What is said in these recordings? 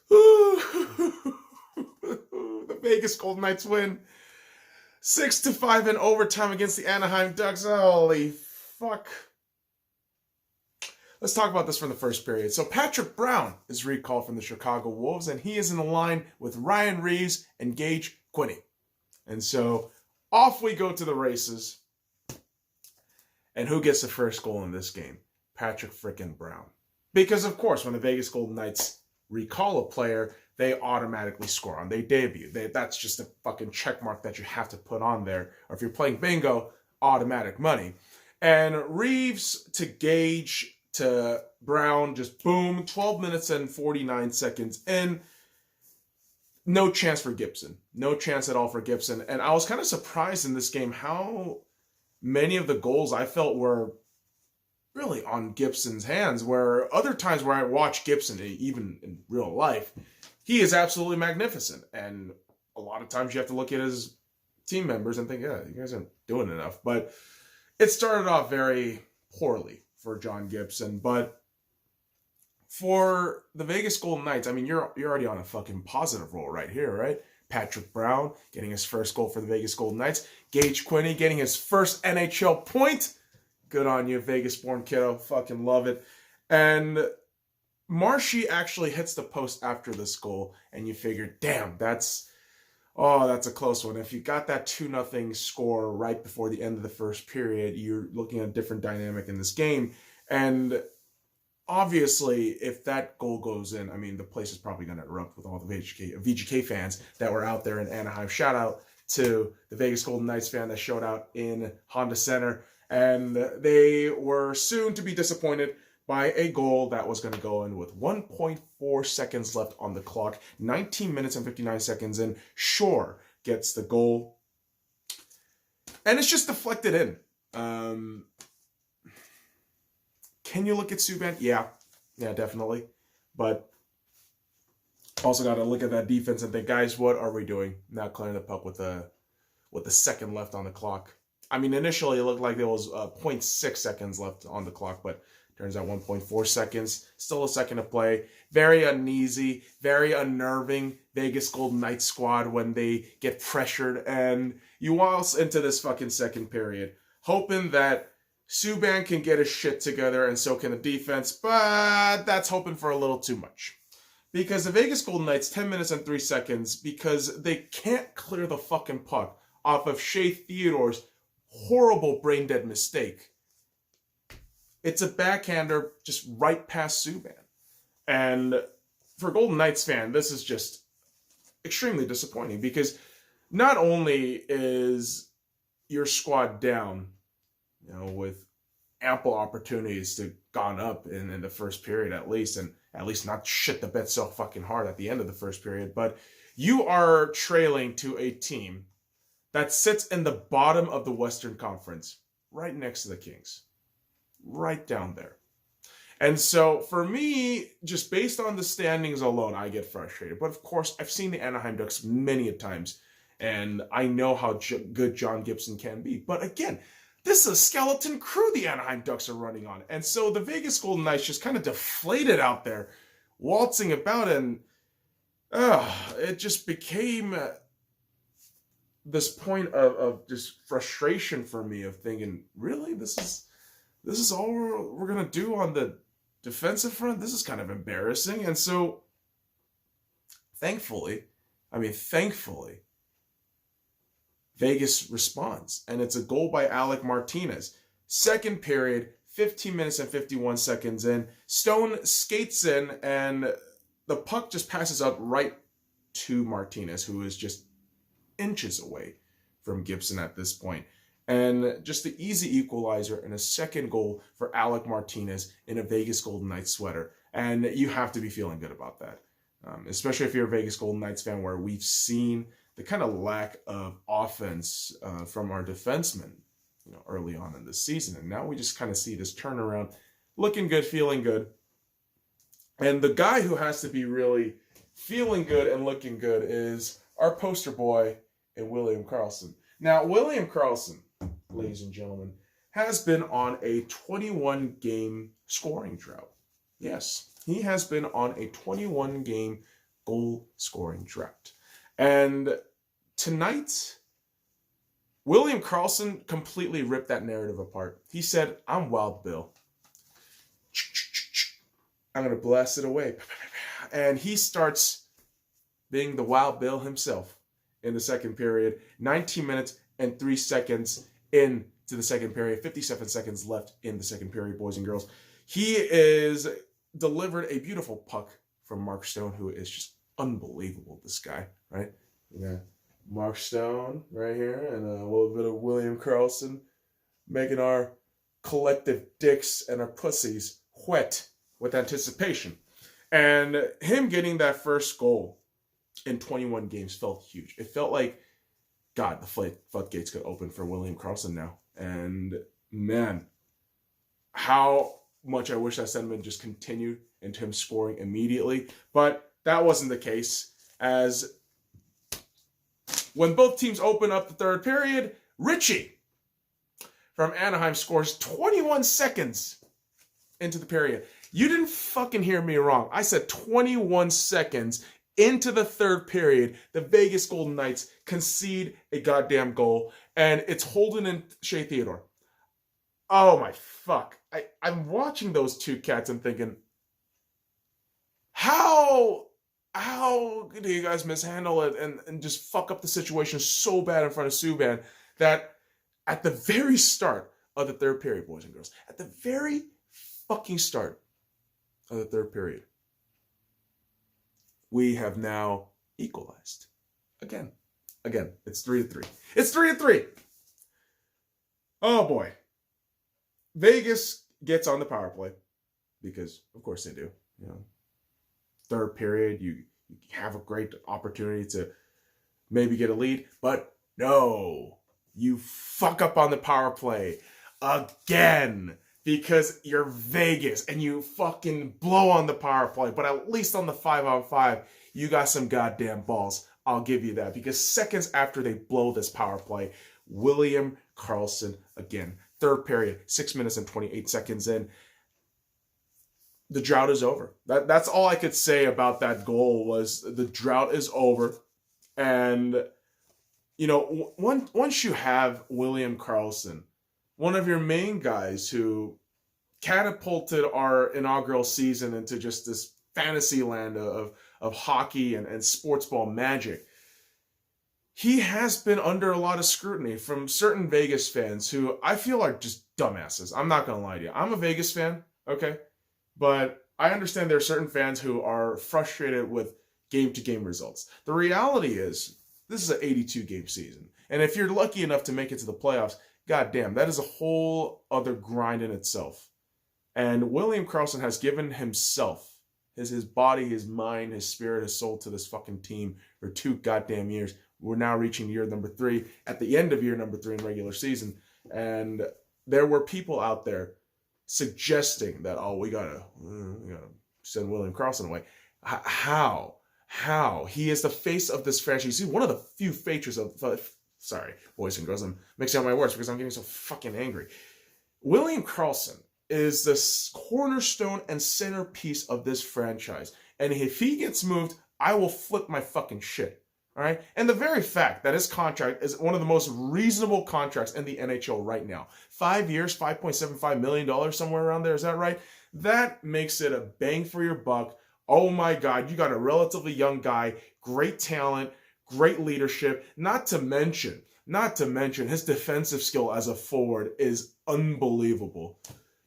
The Vegas Golden Knights win 6-5 in overtime against the Anaheim Ducks. Holy fuck. Let's talk about this from the first period. So Patrick Brown is recalled from the Chicago Wolves, and he is in the line with Ryan Reeves and Gage Quinney. And so off we go to the races. And who gets the first goal in this game? Patrick frickin' Brown. Because, of course, when the Vegas Golden Knights recall a player, they automatically score on their debut. That's just a fucking check mark that you have to put on there. Or if you're playing bingo, automatic money. And Reeves to Gage to Brown, just boom, 12 minutes and 49 seconds in. No chance for Gibson. No chance at all for Gibson. And I was kind of surprised in this game how many of the goals I felt were really on Gibson's hands, where other times where I watch Gibson, even in real life, he is absolutely magnificent. And a lot of times you have to look at his team members and think, yeah, you guys aren't doing enough. But it started off very poorly for John Gibson. But for the Vegas Golden Knights, I mean, you're already on a fucking positive roll right here, right? Patrick Brown getting his first goal for the Vegas Golden Knights. Gage Quinney getting his first NHL point. Good on you, Vegas-born kiddo. Fucking love it. And Marshy actually hits the post after this goal, and you figure, damn, that's a close one. If you got that 2-0 score right before the end of the first period, you're looking at a different dynamic in this game. And obviously, if that goal goes in, I mean, the place is probably going to erupt with all the VGK fans that were out there in Anaheim. Shout out to the Vegas Golden Knights fan that showed out in Honda Center. And they were soon to be disappointed by a goal that was going to go in with 1.4 seconds left on the clock. 19 minutes and 59 seconds in. Shore gets the goal. And it's just deflected in. Can you look at Subban? Yeah, definitely. But also got to look at that defense and think, guys, what are we doing? Not clearing the puck with the second left on the clock. I mean, initially it looked like there was 0.6 seconds left on the clock, but turns out 1.4 seconds. Still a second to play. Very uneasy, very unnerving Vegas Golden Knights squad when they get pressured. And you waltz into this fucking second period, hoping that Subban can get his shit together and so can the defense, but that's hoping for a little too much. Because the Vegas Golden Knights, 10 minutes and 3 seconds, because they can't clear the fucking puck off of Shea Theodore's horrible brain-dead mistake. It's a backhander just right past Subban. And for a Golden Knights fan, this is just extremely disappointing because not only is your squad down, with ample opportunities to gone up in the first period at least, and at least not shit the bed so fucking hard at the end of the first period, but you are trailing to a team that sits in the bottom of the Western Conference, right next to the Kings. Right down there. And so, for me, just based on the standings alone, I get frustrated. But of course, I've seen the Anaheim Ducks many a times, and I know how good John Gibson can be. But again, this is a skeleton crew the Anaheim Ducks are running on. And so the Vegas Golden Knights just kind of deflated out there, waltzing about, and it just became this point of just frustration for me of thinking, really, this is all we're going to do on the defensive front? This is kind of embarrassing. And so, thankfully, Vegas responds. And it's a goal by Alec Martinez. Second period, 15 minutes and 51 seconds in. Stone skates in, and the puck just passes up right to Martinez, who is just inches away from Gibson at this point. And just the easy equalizer and a second goal for Alec Martinez in a Vegas Golden Knights sweater. And you have to be feeling good about that. Especially if you're a Vegas Golden Knights fan, where we've seen the kind of lack of offense from our defensemen, early on in the season. And now we just kind of see this turnaround, looking good, feeling good. And the guy who has to be really feeling good and looking good is our poster boy in William Karlsson. Now, William Karlsson, ladies and gentlemen, has been on a 21-game scoring drought. Yes, he has been on a 21-game goal-scoring drought. And tonight, William Karlsson completely ripped that narrative apart. He said, I'm Wild Bill. I'm going to blast it away. And he starts being the Wild Bill himself in the second period. 19 minutes and 3 seconds into the second period. 57 seconds left in the second period, boys and girls. He is delivered a beautiful puck from Mark Stone, who is just unbelievable, this guy, right? Yeah. Mark Stone right here, and a little bit of William Karlsson making our collective dicks and our pussies wet with anticipation. And him getting that first goal in 21 games felt huge. It felt like, God, the floodgates could open for William Karlsson now. And man, how much I wish that sentiment just continued into him scoring immediately. But that wasn't the case, as when both teams open up the third period, Richie from Anaheim scores 21 seconds into the period. You didn't fucking hear me wrong. I said 21 seconds into the third period, the Vegas Golden Knights concede a goddamn goal, and it's Holden and Shea Theodore. Oh my fuck. I'm watching those two cats and thinking, how do you guys mishandle it and just fuck up the situation so bad in front of Subban that at the very start of the third period, boys and girls, at the very fucking start of the third period, we have now equalized. Again, it's 3-3. It's 3-3. Oh boy. Vegas gets on the power play because, of course, they do. You know, third period, you have a great opportunity to maybe get a lead, but no, you fuck up on the power play again because you're Vegas and you fucking blow on the power play. But at least on the 5-on-5, you got some goddamn balls. I'll give you that, because seconds after they blow this power play, William Karlsson again. Third period, 6 minutes and 28 seconds in. The drought is over. That's all I could say about that goal, was the drought is over. And, you know, once you have William Karlsson, one of your main guys who catapulted our inaugural season into just this fantasy land of hockey and sports ball magic, he has been under a lot of scrutiny from certain Vegas fans who I feel are just dumbasses. I'm not going to lie to you. I'm a Vegas fan, okay? But I understand there are certain fans who are frustrated with game-to-game results. The reality is, this is an 82-game season. And if you're lucky enough to make it to the playoffs, goddamn, that is a whole other grind in itself. And William Karlsson has given himself, his body, his mind, his spirit, his soul to this fucking team for 2 goddamn years. We're now reaching year number 3, at the end of year number 3 in regular season. And there were people out there suggesting that, oh, we gotta send William Karlsson away. How? He is the face of this franchise. He's one of the few faces of... Sorry, boys and girls, I'm mixing up my words because I'm getting so fucking angry. William Karlsson is the cornerstone and centerpiece of this franchise. And if he gets moved, I will flip my fucking shit. All right? And the very fact that his contract is one of the most reasonable contracts in the NHL right now. 5 years, $5.75 million, somewhere around there. Is that right? That makes it a bang for your buck. Oh my God, you got a relatively young guy, great talent, great leadership. Not to mention his defensive skill as a forward is unbelievable.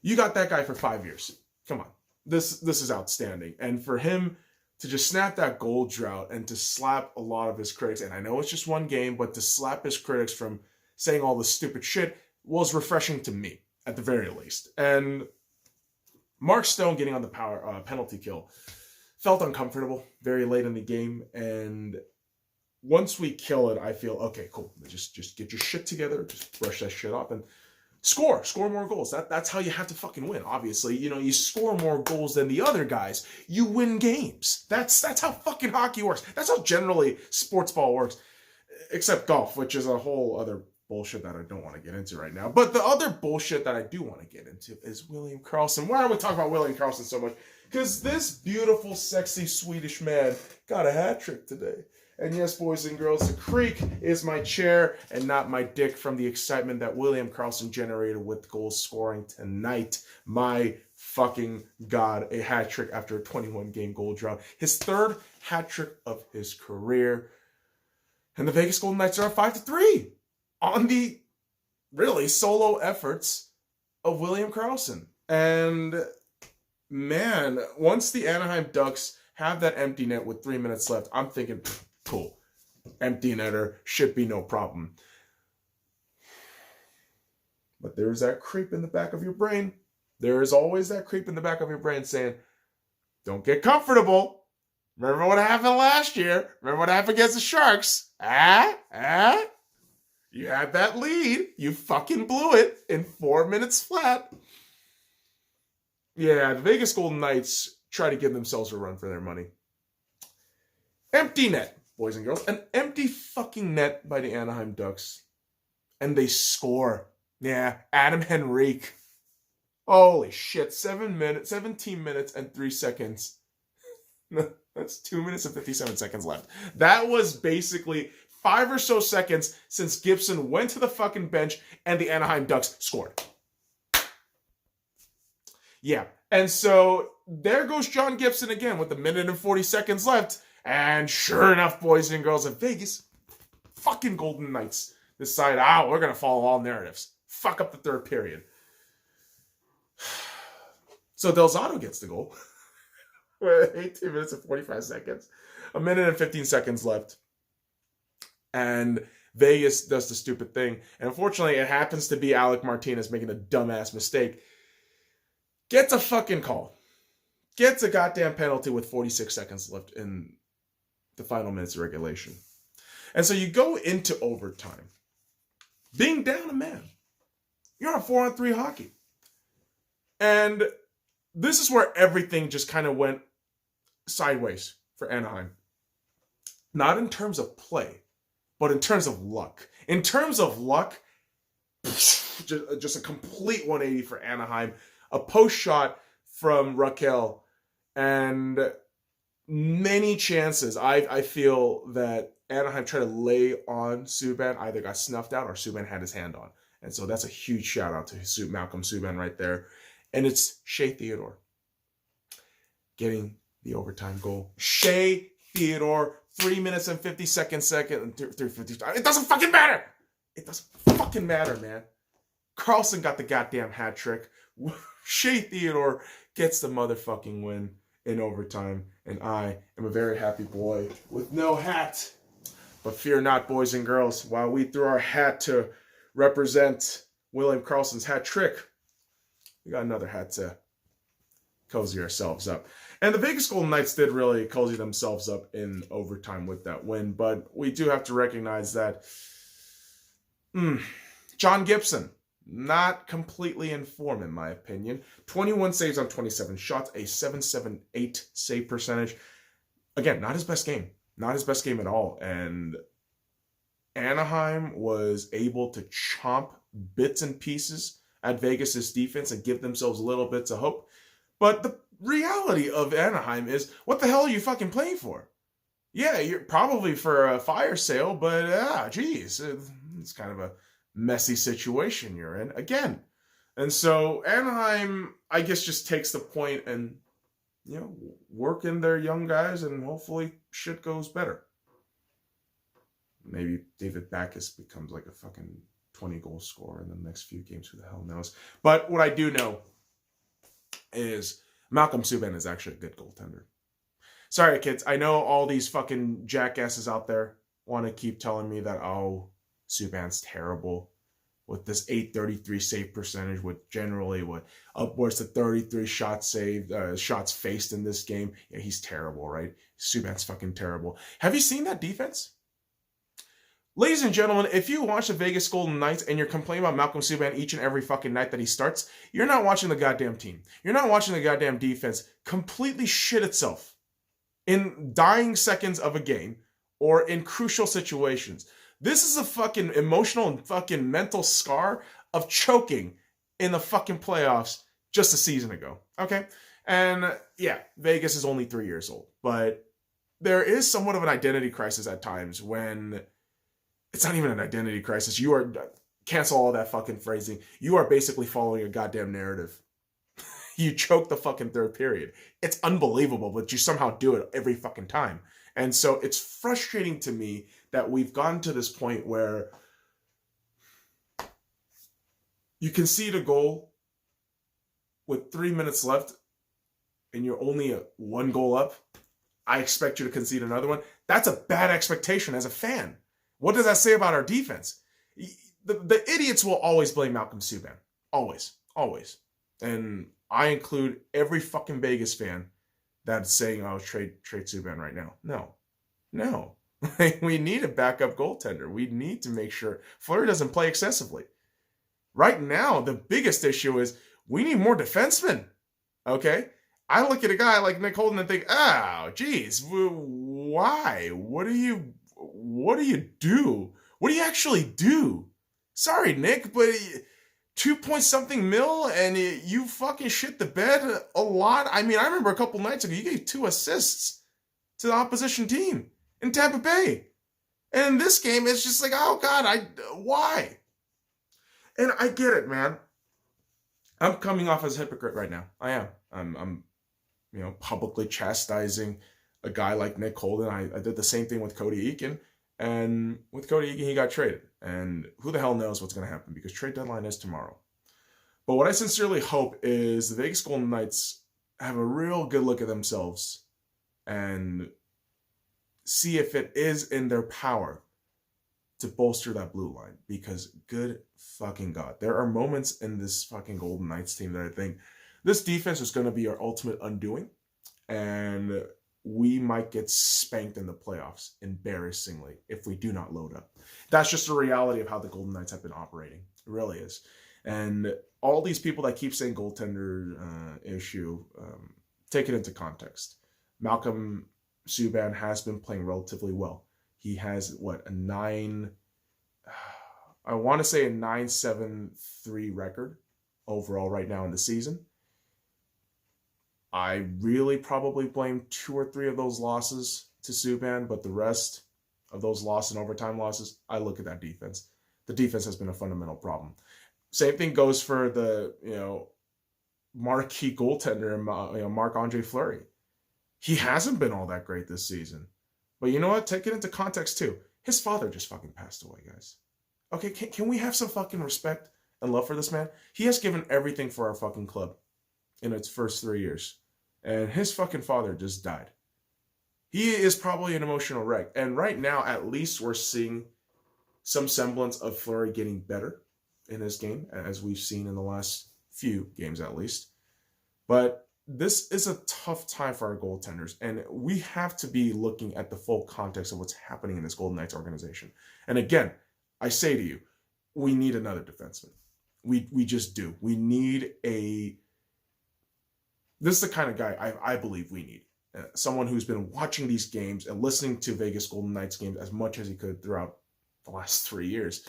You got that guy for 5 years. Come on. This is outstanding. And for him to just snap that goal drought and to slap a lot of his critics, and I know it's just one game, but to slap his critics from saying all this stupid shit was refreshing to me, at the very least. And Mark Stone getting on the penalty kill felt uncomfortable very late in the game, and once we kill it, I feel, okay, cool. Just get your shit together, just brush that shit off, and score more goals. That's how you have to fucking win. Obviously, you know, you score more goals than the other guys, you win games. That's how fucking hockey works. That's how generally sports ball works, except golf, which is a whole other bullshit that I don't want to get into right now. But the other bullshit that I do want to get into is William Karlsson. Why are we talking about William Karlsson so much? Because this beautiful, sexy Swedish man got a hat trick today. And yes, boys and girls, the creak is my chair and not my dick from the excitement that William Karlsson generated with goal scoring tonight. My fucking God, a hat trick after a 21-game goal drought. His third hat trick of his career. And the Vegas Golden Knights are up 5-3 on the really solo efforts of William Karlsson. And man, once the Anaheim Ducks have that empty net with 3 minutes left, I'm thinking, cool, empty netter should be no problem. But there's that creep in the back of your brain. There is always that creep in the back of your brain saying, don't get comfortable. Remember what happened last year? Remember what happened against the Sharks? You had that lead. You fucking blew it in 4 minutes flat. Yeah, the Vegas Golden Knights try to give themselves a run for their money. Empty net, boys and girls. An empty fucking net by the Anaheim Ducks. And they score. Yeah, Adam Henrique. Holy shit, 17 minutes and 3 seconds. That's 2 minutes and 57 seconds left. That was basically 5 or so seconds since Gibson went to the fucking bench and the Anaheim Ducks scored. Yeah, and so there goes John Gibson again with a minute and 40 seconds left. And sure enough, boys and girls in Vegas, fucking Golden Knights decide, we're going to follow all narratives. Fuck up the third period. So Del Zotto gets the goal. 18 minutes and 45 seconds. A minute and 15 seconds left. And Vegas does the stupid thing. And unfortunately, it happens to be Alec Martinez making a dumbass mistake. Gets a fucking call. Gets a goddamn penalty with 46 seconds left in the final minutes of regulation. And so you go into overtime. Being down a man. You're on 4-on-3 hockey. And this is where everything just kind of went sideways for Anaheim. Not in terms of play, but in terms of luck. In terms of luck, just a complete 180 for Anaheim. A post shot from Raquel and many chances. I feel that Anaheim tried to lay on Subban, either got snuffed out or Subban had his hand on. And so that's a huge shout out to Malcolm Subban right there. And it's Shea Theodore getting the overtime goal. Shea Theodore, 3 minutes and 50 seconds, 3:50. It doesn't fucking matter. It doesn't fucking matter, man. Karlsson got the goddamn hat trick. Shea Theodore gets the motherfucking win in overtime. And I am a very happy boy with no hat. But fear not, boys and girls. While we threw our hat to represent William Karlsson's hat trick, we got another hat to cozy ourselves up. And the Vegas Golden Knights did really cozy themselves up in overtime with that win. But we do have to recognize that John Gibson, not completely in form, in my opinion. 21 saves on 27 shots, a .778 save percentage. Again, not his best game. Not his best game at all. And Anaheim was able to chomp bits and pieces at Vegas' defense and give themselves little bits of hope. But the reality of Anaheim is, what the hell are you fucking playing for? Yeah, you're probably for a fire sale, but geez, it's kind of a messy situation you're in again. And so Anaheim, I guess, just takes the point and, work in their young guys and hopefully shit goes better. Maybe David Backes becomes like a fucking 20-goal scorer in the next few games. Who the hell knows? But what I do know is Malcolm Subban is actually a good goaltender. Sorry, kids. I know all these fucking jackasses out there want to keep telling me that, Subban's terrible with this .833 save percentage, with generally upwards to 33 shots faced in this game. Yeah, he's terrible, right? Subban's fucking terrible. Have you seen that defense? Ladies and gentlemen, if you watch the Vegas Golden Knights and you're complaining about Malcolm Subban each and every fucking night that he starts, you're not watching the goddamn team. You're not watching the goddamn defense completely shit itself in dying seconds of a game or in crucial situations. This is a fucking emotional and fucking mental scar of choking in the fucking playoffs just a season ago. Okay? And yeah, Vegas is only 3 years old, but there is somewhat of an identity crisis at times when it's not even an identity crisis. You are, cancel all that fucking phrasing. You are basically following a goddamn narrative. You choke the fucking third period. It's unbelievable, but you somehow do it every fucking time. And so it's frustrating to me that we've gotten to this point where you concede a goal with 3 minutes left and you're only 1 goal up. I expect you to concede another one. That's a bad expectation as a fan. What does that say about our defense? The idiots will always blame Malcolm Subban. Always. Always. And I include every fucking Vegas fan that's saying, oh, trade Subban right now. No. We need a backup goaltender. We need to make sure Fleury doesn't play excessively. Right now, the biggest issue is we need more defensemen. Okay? I look at a guy like Nick Holden and think, oh, geez, why? What do you do? What do you actually do? Sorry, Nick, but 2-point-something mil and you fucking shit the bed a lot. I mean, I remember a couple nights ago, you gave 2 assists to the opposition team in Tampa Bay. And in this game, it's just like, oh, God, why? And I get it, man. I'm coming off as a hypocrite right now. I am. I'm publicly chastising a guy like Nick Holden. I did the same thing with Cody Eakin. And with Cody Eakin, he got traded. And who the hell knows what's going to happen because trade deadline is tomorrow. But what I sincerely hope is the Vegas Golden Knights have a real good look at themselves and see if it is in their power to bolster that blue line. Because good fucking God, there are moments in this fucking Golden Knights team that I think this defense is going to be our ultimate undoing. And we might get spanked in the playoffs, embarrassingly, if we do not load up. That's just the reality of how the Golden Knights have been operating. It really is. And all these people that keep saying goaltender issue, take it into context. Malcolm Subban has been playing relatively well. He has, I want to say a 9-7-3 record overall right now in the season. I really probably blame 2 or 3 of those losses to Subban, but the rest of those losses and overtime losses, I look at that defense. The defense has been a fundamental problem. Same thing goes for the marquee goaltender, Marc-Andre Fleury. He hasn't been all that great this season. But you know what? Take it into context too. His father just fucking passed away, guys. Okay, can we have some fucking respect and love for this man? He has given everything for our fucking club in its first 3 years. And his fucking father just died. He is probably an emotional wreck. And right now, at least we're seeing some semblance of Fleury getting better in his game, as we've seen in the last few games at least. But this is a tough time for our goaltenders. And we have to be looking at the full context of what's happening in this Golden Knights organization. And again, I say to you, we need another defenseman. We just do. We need this is the kind of guy I believe we need. Someone who's been watching these games and listening to Vegas Golden Knights games as much as he could throughout the last 3 years.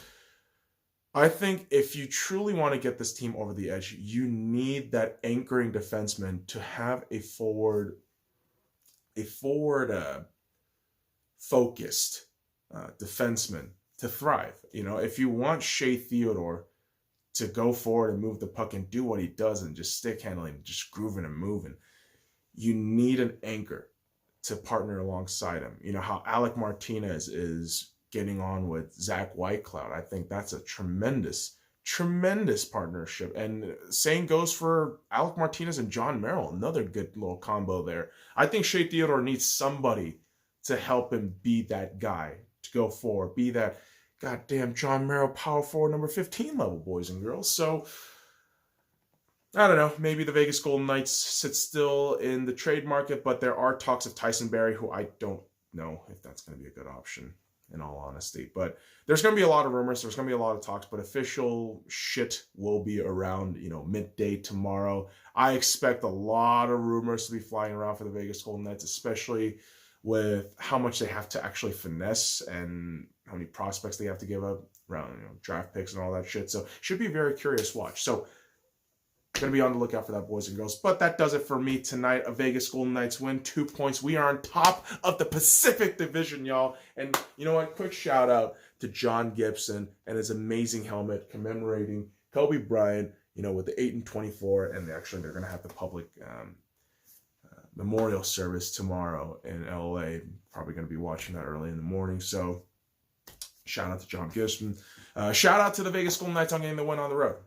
I think if you truly want to get this team over the edge, you need that anchoring defenseman to have a forward focused defenseman to thrive. If you want Shea Theodore to go forward and move the puck and do what he does and just stick handling, just grooving and moving, you need an anchor to partner alongside him. How Alec Martinez is getting on with Zach Whitecloud. I think that's a tremendous partnership. And same goes for Alec Martinez and John Merrill, another good little combo there. I think Shea Theodore needs somebody to help him be that guy, to go forward, be that goddamn John Merrill power forward number 15 level, boys and girls. So, I don't know, maybe the Vegas Golden Knights sit still in the trade market, but there are talks of Tyson Barrie, who I don't know if that's going to be a good option, in all honesty. But there's going to be a lot of rumors, there's going to be a lot of talks, but official shit will be around, midday tomorrow. I expect a lot of rumors to be flying around for the Vegas Golden Knights, especially with how much they have to actually finesse and how many prospects they have to give up around draft picks and all that shit. So should be a very curious watch. So Going to be on the lookout for that, boys and girls. But that does it for me tonight. A Vegas Golden Knights win, 2 points. We are on top of the Pacific Division, y'all. And you know what? Quick shout out to John Gibson and his amazing helmet commemorating Kobe Bryant, with the 8 and 24. And they're going to have the public memorial service tomorrow in LA. Probably going to be watching that early in the morning. So shout out to John Gibson. Shout out to the Vegas Golden Knights on getting the win on the road.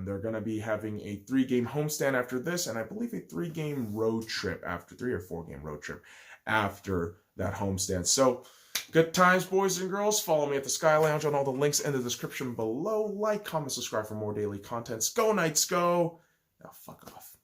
They're going to be having a 3-game homestand after this, and I believe a 3-game road trip after 3 or 4-game road trip after that homestand. So good times, boys and girls. Follow me at the Sky Lounge on all the links in the description below. Like, comment, subscribe for more daily contents. Go Knights, go! Now fuck off.